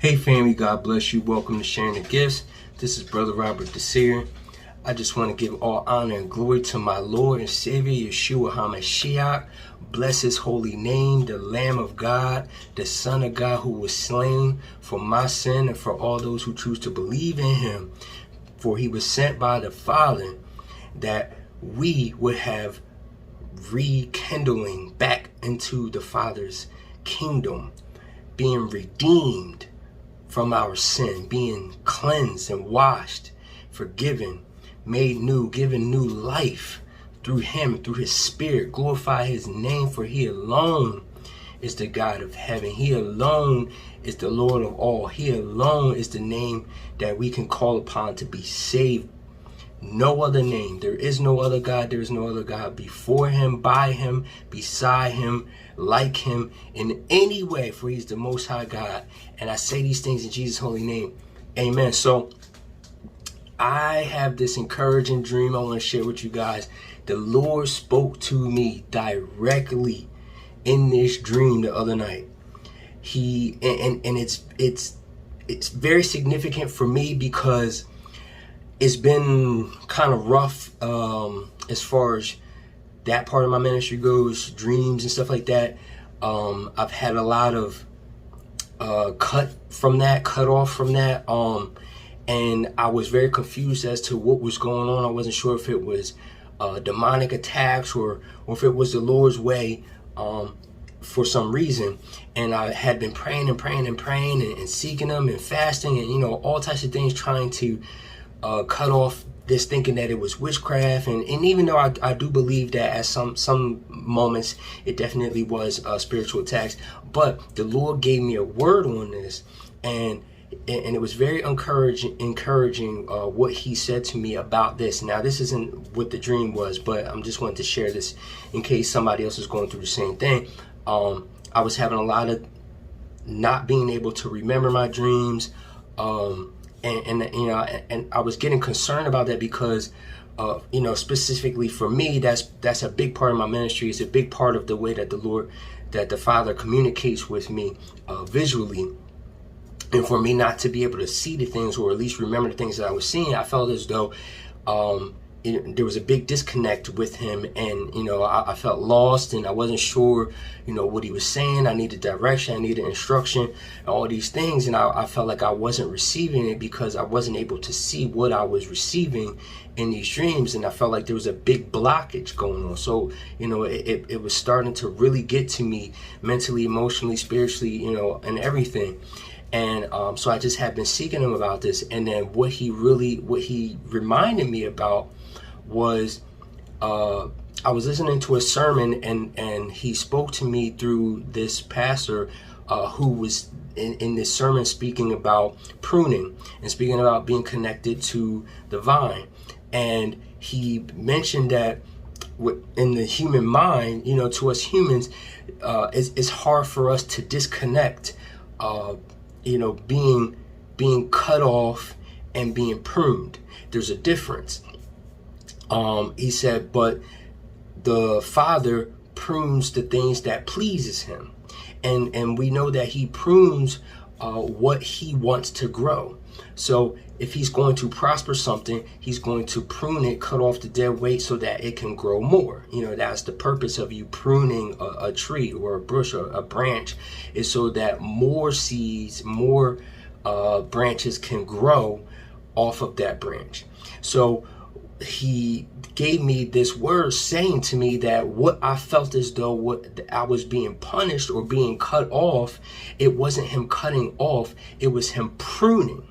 Hey family, God bless you. Welcome to Sharing the Gifts. This is Brother Robert Desir. I just want to give all honor and glory to my Lord and Savior, Yeshua HaMashiach. Bless his holy name, the Lamb of God, the Son of God who was slain for my sin and for all those who choose to believe in him. For he was sent by the Father that we would have rekindling back into the Father's kingdom, being redeemed from our sin, being cleansed and washed, forgiven, made new, given new life through him, through his spirit. Glorify his name, for he alone is the God of heaven. He alone is the Lord of all. He alone is the name that we can call upon to be saved. No other name. There is no other God. There is no other God before him, by him, beside him, like him in any way, for he's the Most High God. And I say these things in Jesus' holy name. Amen. So I have this encouraging dream I want to share with you guys. The Lord spoke to me directly in this dream the other night. It's very significant for me because it's been kind of rough as far as that part of my ministry goes, dreams and stuff like that. I've had a lot of cut off from that. And I was very confused as to what was going on. I wasn't sure if it was demonic attacks or if it was the Lord's way for some reason. And I had been praying and seeking him and fasting and, all types of things, trying to cut off this, thinking that it was witchcraft. And even though I do believe that at some moments it definitely was spiritual attacks, but the Lord gave me a word on this, and it was very encouraging what he said to me about this. Now, this isn't what the dream was, but I'm just wanting to share this in case somebody else is going through the same thing. I was having a lot of not being able to remember my dreams, and I was getting concerned about that because specifically for me, that's a big part of my ministry. It's a big part of the way that the Father communicates with me visually. And for me not to be able to see the things, or at least remember the things that I was seeing, I felt as though there was a big disconnect with him. And, I felt lost, and I wasn't sure, what he was saying. I needed direction, I needed instruction, and all these things. And I felt like I wasn't receiving it because I wasn't able to see what I was receiving in these dreams. And I felt like there was a big blockage going on. So, it was starting to really get to me mentally, emotionally, spiritually, and everything. And so I just had been seeking him about this. And then what he reminded me about was I was listening to a sermon, and he spoke to me through this pastor who was in this sermon speaking about pruning and speaking about being connected to the vine. And he mentioned that in the human mind, to us humans, it's hard for us to disconnect being cut off and being pruned. There's a difference. He said, but the Father prunes the things that pleases him. And we know that he prunes what he wants to grow. So if he's going to prosper something, he's going to prune it, cut off the dead weight so that it can grow more. That's the purpose of you pruning a tree or a bush or a branch, is so that more seeds, more branches can grow off of that branch. So he gave me this word saying to me that what I felt as though what I was being punished or being cut off, it wasn't him cutting off, it was him pruning.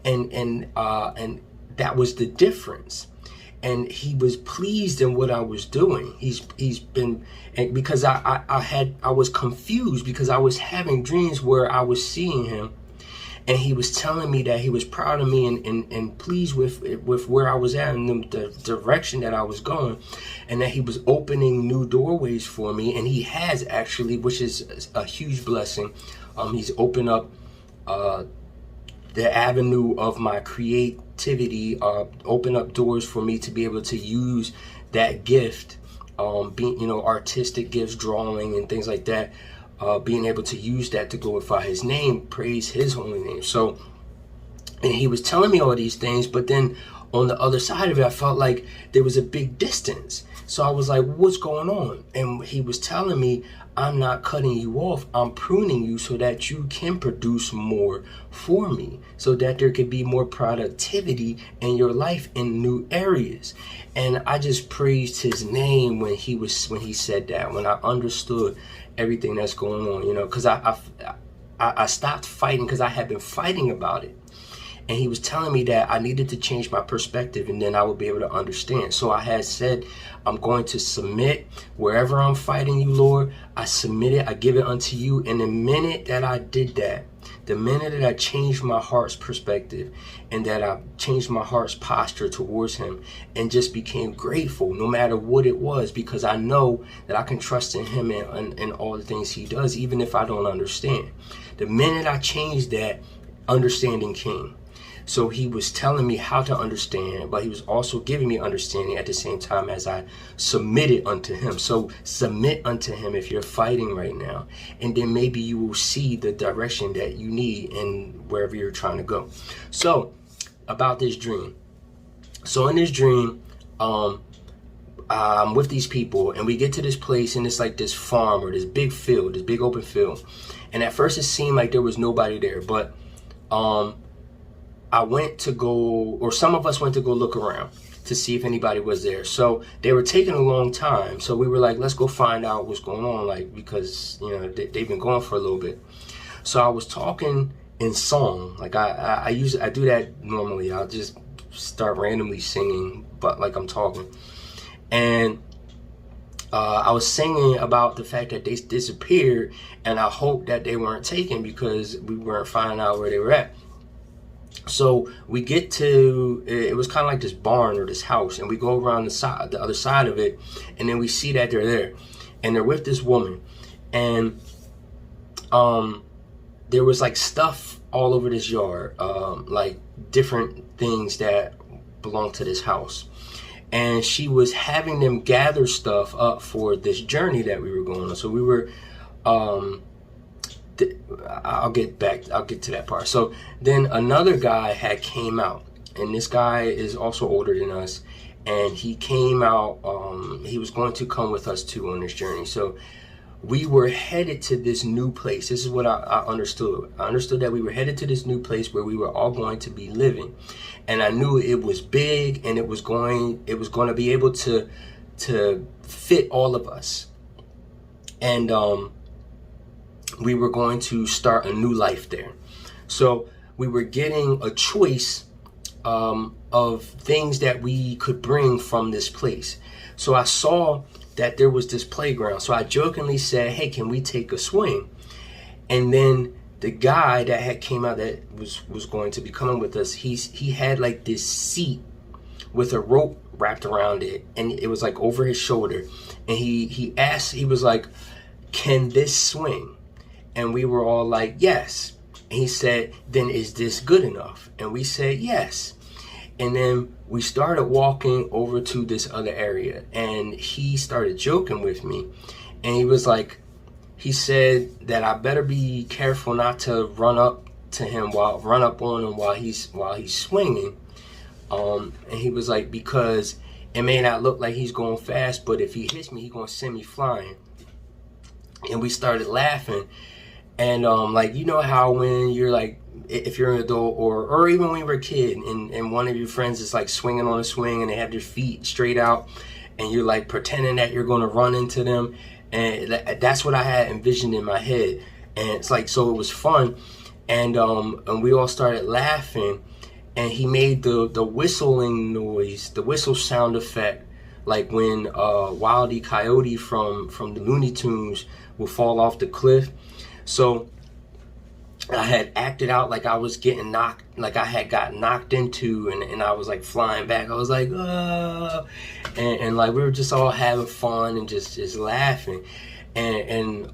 And that was the difference. And he was pleased in what I was doing. He's been, and because I was confused because I was having dreams where I was seeing him, and he was telling me that he was proud of me and pleased with where I was at and the direction that I was going, and that he was opening new doorways for me. And he has actually, which is a huge blessing. He's opened up the avenue of my creativity, open up doors for me to be able to use that gift, being, artistic gifts, drawing and things like that, being able to use that to glorify his name, praise his holy name. So, and he was telling me all these things, but then on the other side of it, I felt like there was a big distance. So I was like, what's going on? And he was telling me, I'm not cutting you off. I'm pruning you so that you can produce more for me, so that there could be more productivity in your life in new areas. And I just praised his name when he said that, when I understood everything that's going on, you know, because I stopped fighting, because I had been fighting about it. And he was telling me that I needed to change my perspective, and then I would be able to understand. So I had said, I'm going to submit wherever I'm fighting you, Lord. I submit it, I give it unto you. And the minute that I did that, the minute that I changed my heart's perspective, and that I changed my heart's posture towards him, and just became grateful no matter what it was, because I know that I can trust in him and all the things he does, even if I don't understand. The minute I changed that, understanding came. So he was telling me how to understand, but he was also giving me understanding at the same time as I submitted unto him. So submit unto him if you're fighting right now, and then maybe you will see the direction that you need and wherever you're trying to go. So about this dream. So in this dream, I'm with these people, and we get to this place, and it's like this farm or this big field, this big open field. And at first it seemed like there was nobody there, but I went to go, or some of us went to go look around to see if anybody was there. So they were taking a long time. So we were like, let's go find out what's going on, like, because, you know, they've been going for a little bit. So I was talking in song. Like I do that normally. I'll just start randomly singing, but like I'm talking. And I was singing about the fact that they disappeared, and I hoped that they weren't taken because we weren't finding out where they were at. So we get to, it was kind of like this barn or this house, and we go around the other side of it, and then we see that they're there, and they're with this woman, and there was like stuff all over this yard, like different things that belong to this house, and she was having them gather stuff up for this journey that we were going on. So we were I'll get to that part. So then another guy had came out, and this guy is also older than us, and he came out, he was going to come with us too on this journey. So we were headed to this new place. This is what I understood. I understood that we were headed to this new place where we were all going to be living, and I knew it was big, and it was going to be able to fit all of us, and we were going to start a new life there. So we were getting a choice of things that we could bring from this place. So I saw that there was this playground. So I jokingly said, hey, can we take a swing? And then the guy that had came out that was going to be coming with us, he had like this seat with a rope wrapped around it, and it was like over his shoulder. And he asked, he was like, can this swing? And we were all like, yes. And he said, then is this good enough? And we said, yes. And then we started walking over to this other area, and he started joking with me. And he was like, he said that I better be careful not to run up on him while he's swinging. And he was like, because it may not look like he's going fast, but if he hits me, he's going to send me flying. And we started laughing. And like, you know how when you're like, if you're an adult, or even when you were a kid, and one of your friends is like swinging on a swing, and they have their feet straight out, and you're like pretending that you're going to run into them, and that's what I had envisioned in my head. And it's like, so it was fun, and we all started laughing, and he made the whistling noise, the whistle sound effect, like when Wile E. Coyote from the Looney Tunes will fall off the cliff. So I had acted out like I was getting knocked, like I had got knocked into, and I was like flying back. I was like, and like we were just all having fun and just laughing. And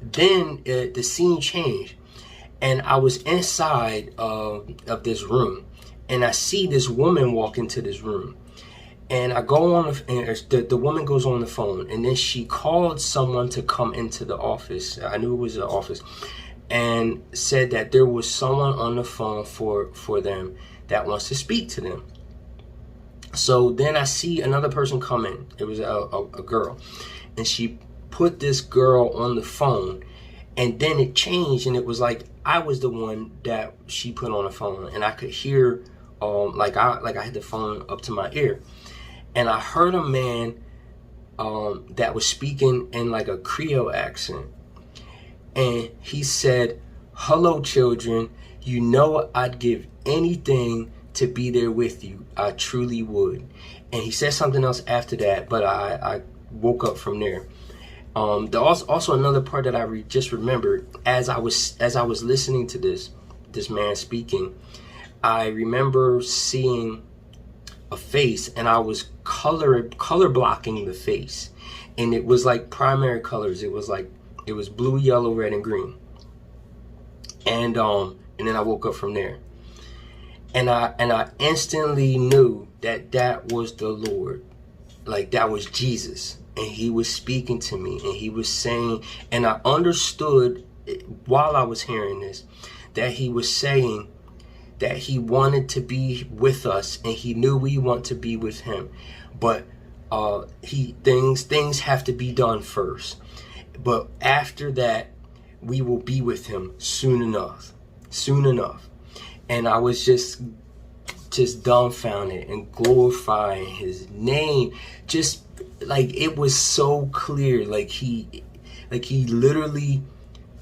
then the scene changed, and I was inside of this room, and I see this woman walk into this room. And I go on, and the woman goes on the phone, and then she called someone to come into the office. I knew it was the office, and said that there was someone on the phone for them that wants to speak to them. So then I see another person come in. It was a girl, and she put this girl on the phone, and then it changed, and it was like I was the one that she put on the phone, and I could hear, like I had the phone up to my ear. And I heard a man that was speaking in like a Creole accent. And he said, "Hello, children. You know I'd give anything to be there with you. I truly would." And he said something else after that, but I woke up from there. There was also another part that I just remembered as I was listening to this man speaking. I remember seeing a face, and I was color blocking the face, and it was like primary colors. It was blue, yellow, red, and green. And then I woke up from there, and I instantly knew that was the Lord, like that was Jesus, and he was speaking to me, and he was saying, and I understood while I was hearing this that he was saying that he wanted to be with us, and he knew we want to be with him, but things have to be done first. But after that, we will be with him soon enough. And I was just dumbfounded and glorifying his name. Just like it was so clear, like he literally,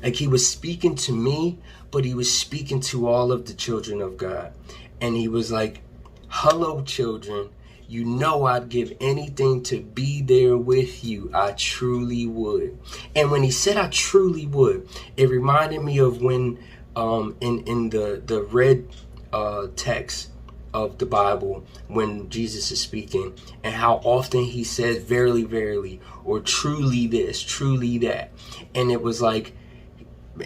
like he was speaking to me, but he was speaking to all of the children of God. And he was like, "Hello, children. You know I'd give anything to be there with you. I truly would." And when he said "I truly would," it reminded me of when in the red text of the Bible, when Jesus is speaking, and how often he says "verily, verily," or "truly this, truly that." And it was like,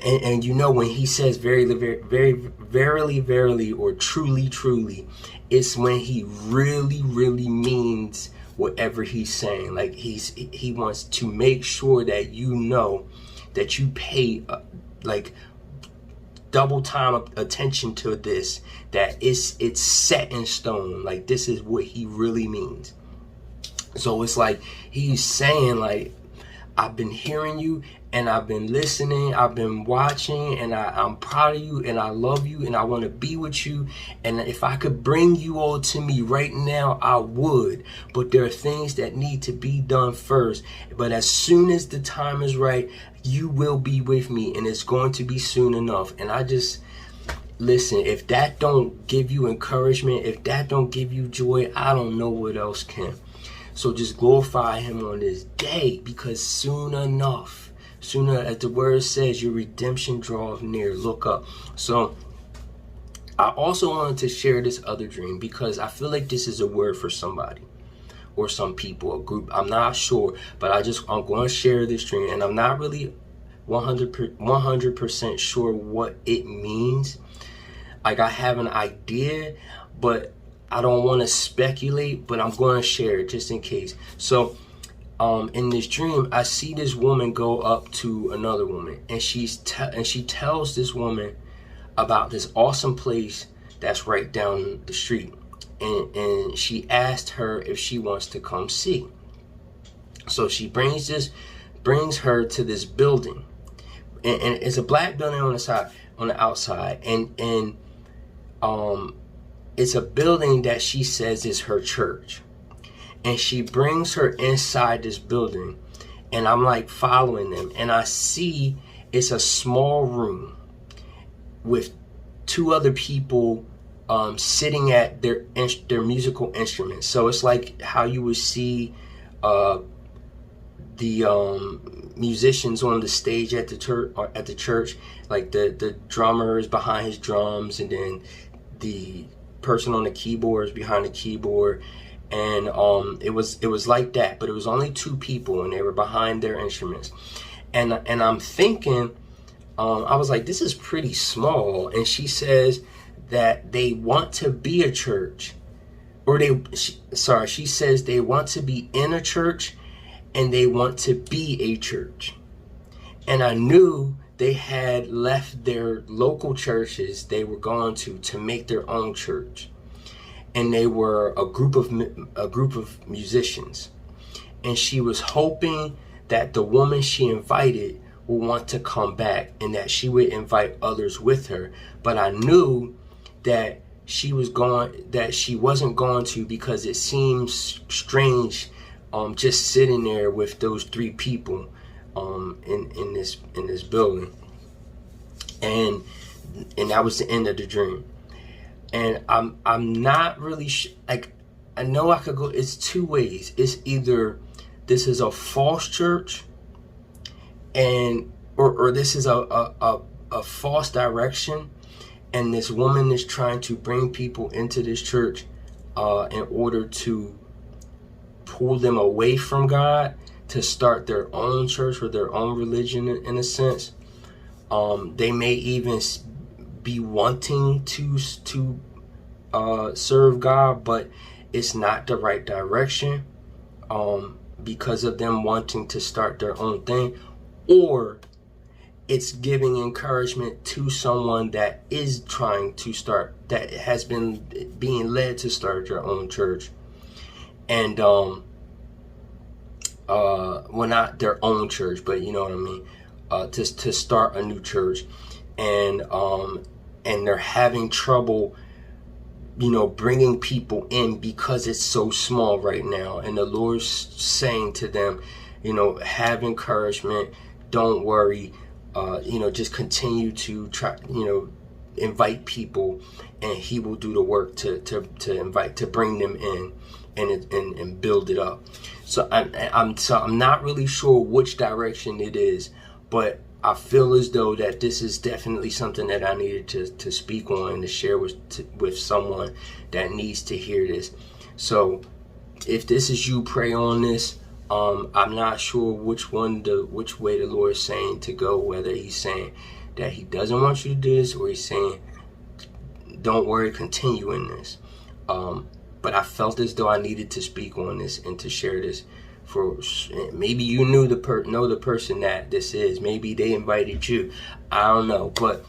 and you know, when he says verily, verily, or truly, truly, it's when he really, really means whatever he's saying. Like he wants to make sure that you know that you pay like double time attention to this, that it's set in stone. Like this is what he really means. So it's like he's saying, like, I've been hearing you, and I've been listening, I've been watching, and I'm proud of you, and I love you, and I want to be with you. And if I could bring you all to me right now, I would. But there are things that need to be done first. But as soon as the time is right, you will be with me, and it's going to be soon enough. And I just, listen, if that don't give you encouragement, if that don't give you joy, I don't know what else can. So just glorify him on this day, because soon enough, sooner, as the word says, your redemption draweth near. Look up. So I also wanted to share this other dream, because I feel like this is a word for somebody or some people, a group. I'm not sure, but I'm going to share this dream, and I'm not really 100% sure what it means. Like, I have an idea, but I don't want to speculate, but I'm going to share it just in case. So in this dream, I see this woman go up to another woman, and she tells this woman about this awesome place that's right down the street, and she asked her if she wants to come see. So she brings her to this building, and it's a black building on the outside, and it's a building that she says is her church. And she brings her inside this building, and I'm like following them, and I see it's a small room with two other people sitting at their musical instruments. So it's like how you would see the musicians on the stage at the church, like the drummer is behind his drums, and then the person on the keyboard is behind the keyboard. And it was like that, but it was only two people, and they were behind their instruments. And I'm thinking, I was like, this is pretty small. And she says that they want to be a church, she says they want to be in a church and they want to be a church. And I knew they had left their local churches they were going to make their own church. And they were a group of musicians. And she was hoping that the woman she invited would want to come back and that she would invite others with her. But I knew that she wasn't going to, because it seems strange just sitting there with those three people in this building. And that was the end of the dream. And I'm not really like, I know I could go, it's two ways. It's either this is a false church, and or this is a false direction, and this woman is trying to bring people into this church in order to pull them away from God to start their own church or their own religion in a sense. They may even be wanting to serve God, but it's not the right direction because of them wanting to start their own thing, or it's giving encouragement to someone that is trying to start, that has been being led to start their own church, and well, not their own church, but you know what I mean, to start a new church, and they're having trouble, you know, bringing people in because it's so small right now. And the Lord's saying to them, you know, have encouragement, don't worry, you know, just continue to try, you know, invite people, and He will do the work to bring them in and build it up. So I'm not really sure which direction it is, but I feel as though that this is definitely something that I needed to speak on and to share with someone that needs to hear this. So if this is you, pray on this. I'm not sure which way the Lord is saying to go, whether He's saying that He doesn't want you to do this, or He's saying, don't worry, continue in this. But I felt as though I needed to speak on this and to share this. For maybe you know the person that this is. Maybe they invited you. I don't know, but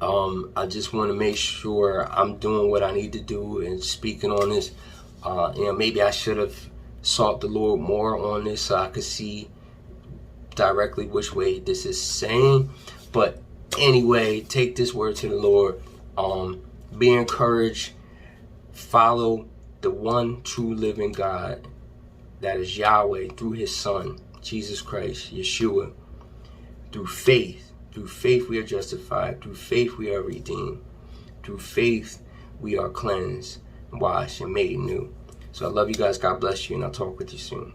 I just want to make sure I'm doing what I need to do and speaking on this. You know, maybe I should have sought the Lord more on this so I could see directly which way this is saying. But anyway, take this word to the Lord. Be encouraged. Follow the one true living God, that is Yahweh, through His Son, Jesus Christ, Yeshua. Through faith we are justified. Through faith we are redeemed. Through faith we are cleansed, washed, and made new. So I love you guys. God bless you, and I'll talk with you soon.